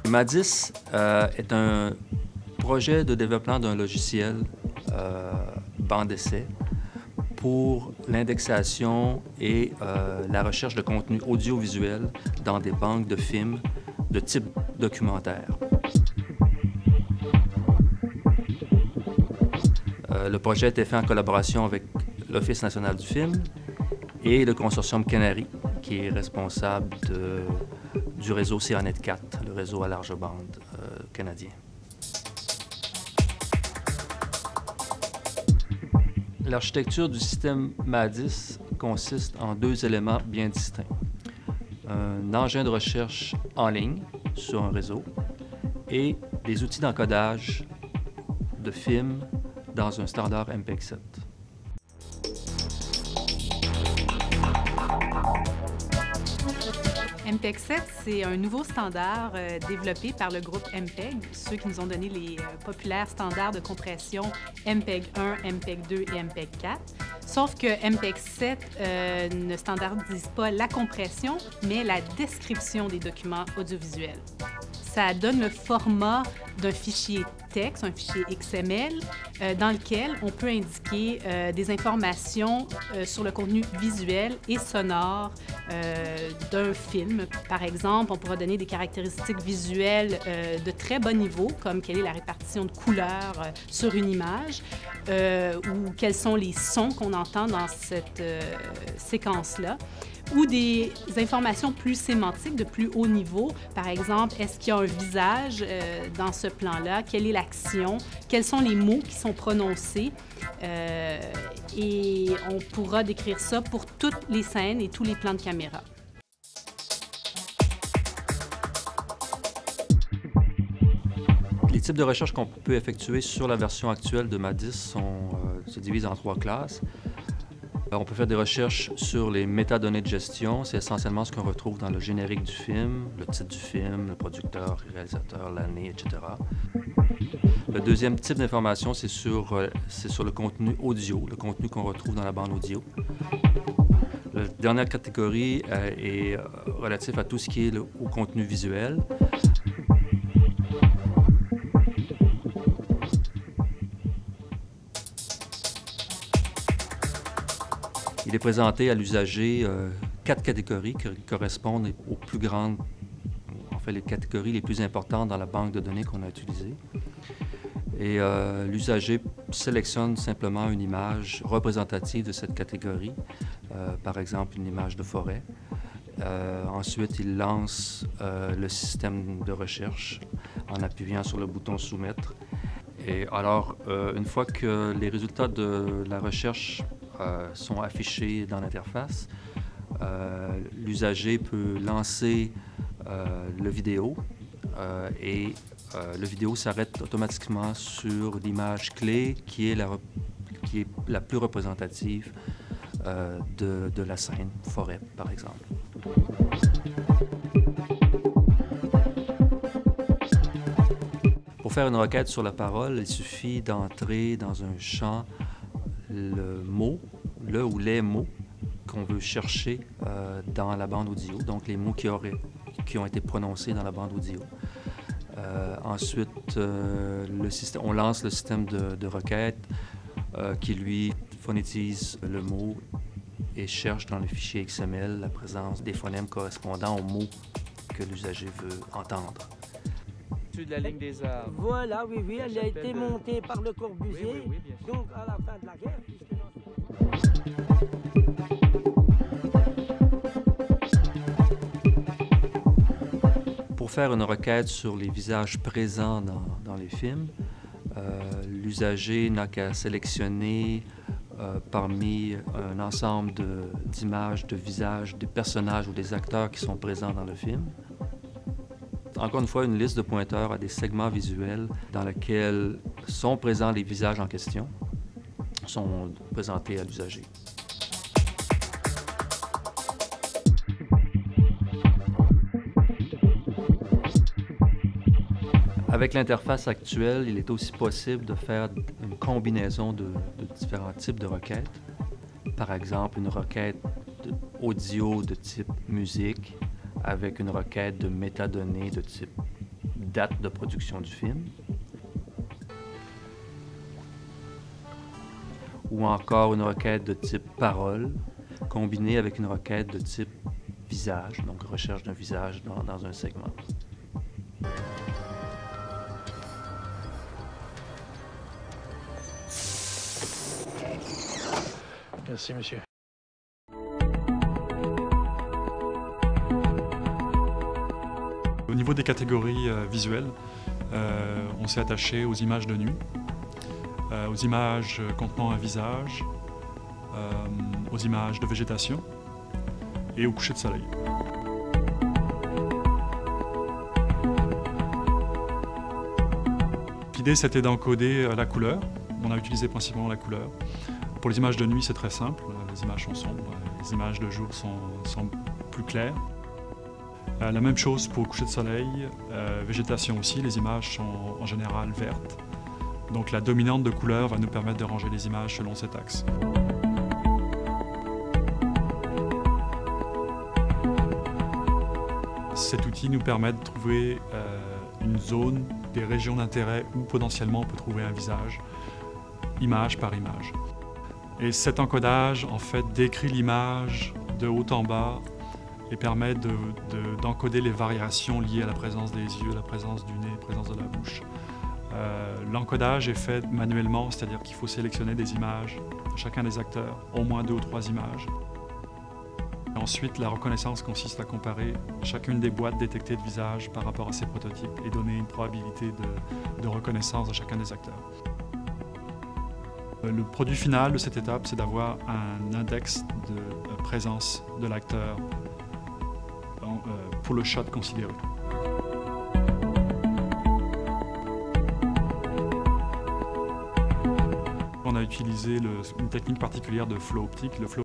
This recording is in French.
MADIS est un projet de développement d'un logiciel banc d'essai pour l'indexation et la recherche de contenu audiovisuel dans des banques de films de type documentaire. Le projet a été fait en collaboration avec l'Office national du film et le consortium Canary, qui est responsable du réseau Ceranet 4, le réseau à large bande canadien. L'architecture du système MADIS consiste en deux éléments bien distincts. Un engin de recherche en ligne sur un réseau et des outils d'encodage de films dans un standard MPEG-7. MPEG-7, c'est un nouveau standard développé par le groupe MPEG, ceux qui nous ont donné les populaires standards de compression MPEG-1, MPEG-2 et MPEG-4. Sauf que MPEG-7 ne standardise pas la compression, mais la description des documents audiovisuels. Ça donne le format d'un fichier texte, un fichier XML, dans lequel on peut indiquer des informations sur le contenu visuel et sonore d'un film. Par exemple, on pourra donner des caractéristiques visuelles de très bas niveau, comme quelle est la répartition de couleurs sur une image, ou quels sont les sons qu'on entend dans cette séquence-là, ou des informations plus sémantiques de plus haut niveau. Par exemple, est-ce qu'il y a un visage dans ce plan-là? Quelle est l'action? Quels sont les mots qui sont prononcés? Et on pourra décrire ça pour toutes les scènes et tous les plans de caméra. Les types de recherches qu'on peut effectuer sur la version actuelle de MADIS se divisent en trois classes. On peut faire des recherches sur les métadonnées de gestion. C'est essentiellement ce qu'on retrouve dans le générique du film, le titre du film, le producteur, le réalisateur, l'année, etc. Le deuxième type d'information, c'est sur le contenu audio, le contenu qu'on retrouve dans la bande audio. La dernière catégorie est relative à tout ce qui est au contenu visuel. Il est présenté à l'usager 4 catégories qui correspondent aux plus grandes, en fait les catégories les plus importantes dans la banque de données qu'on a utilisée. Et l'usager sélectionne simplement une image représentative de cette catégorie, par exemple une image de forêt. Ensuite, il lance le système de recherche en appuyant sur le bouton « Soumettre ». Et alors, une fois que les résultats de la recherche sont affichés dans l'interface, l'usager peut lancer le vidéo et le vidéo s'arrête automatiquement sur l'image clé qui est la plus représentative de la scène, forêt par exemple. Pour faire une requête sur la parole, il suffit d'entrer dans un champ le mot, le ou les mots qu'on veut chercher dans la bande audio, donc les mots qui ont été prononcés dans la bande audio. Ensuite, on lance le système de requête qui, lui, phonétise le mot et cherche dans le fichier XML la présence des phonèmes correspondant aux mots que l'usager veut entendre. De la ligne des arts. Voilà, oui, oui, elle a été montée par Le Corbusier, oui, bien sûr. donc à la fin de la guerre. Pour faire une requête sur les visages présents dans les films, l'usager n'a qu'à sélectionner parmi un ensemble d'images, de visages, des personnages ou des acteurs qui sont présents dans le film. Encore une fois, une liste de pointeurs à des segments visuels dans lesquels sont présents les visages en question, sont présentés à l'usager. Avec l'interface actuelle, il est aussi possible de faire une combinaison de différents types de requêtes. Par exemple, une requête audio de type musique avec une requête de métadonnées de type date de production du film, ou encore une requête de type parole, combinée avec une requête de type visage, donc recherche d'un visage dans un segment. Merci, monsieur. Au niveau des catégories visuelles, on s'est attaché aux images de nuit, aux images contenant un visage, aux images de végétation et au coucher de soleil. L'idée, c'était d'encoder la couleur. On a utilisé principalement la couleur. Pour les images de nuit, c'est très simple. Les images sont sombres, les images de jour sont plus claires. La même chose pour le coucher de soleil, végétation aussi, les images sont en général vertes. Donc la dominante de couleur va nous permettre de ranger les images selon cet axe. Cet outil nous permet de trouver une zone, des régions d'intérêt où potentiellement on peut trouver un visage, image par image. Et cet encodage, en fait, décrit l'image de haut en bas et permet d'encoder les variations liées à la présence des yeux, la présence du nez, la présence de la bouche. L'encodage est fait manuellement, c'est-à-dire qu'il faut sélectionner des images de chacun des acteurs, au moins 2 ou 3 images. Et ensuite, la reconnaissance consiste à comparer chacune des boîtes détectées de visage par rapport à ces prototypes et donner une probabilité de reconnaissance de chacun des acteurs. Le produit final de cette étape, c'est d'avoir un index de présence de l'acteur pour le shot considéré. On a utilisé une technique particulière de flow optique. Le flow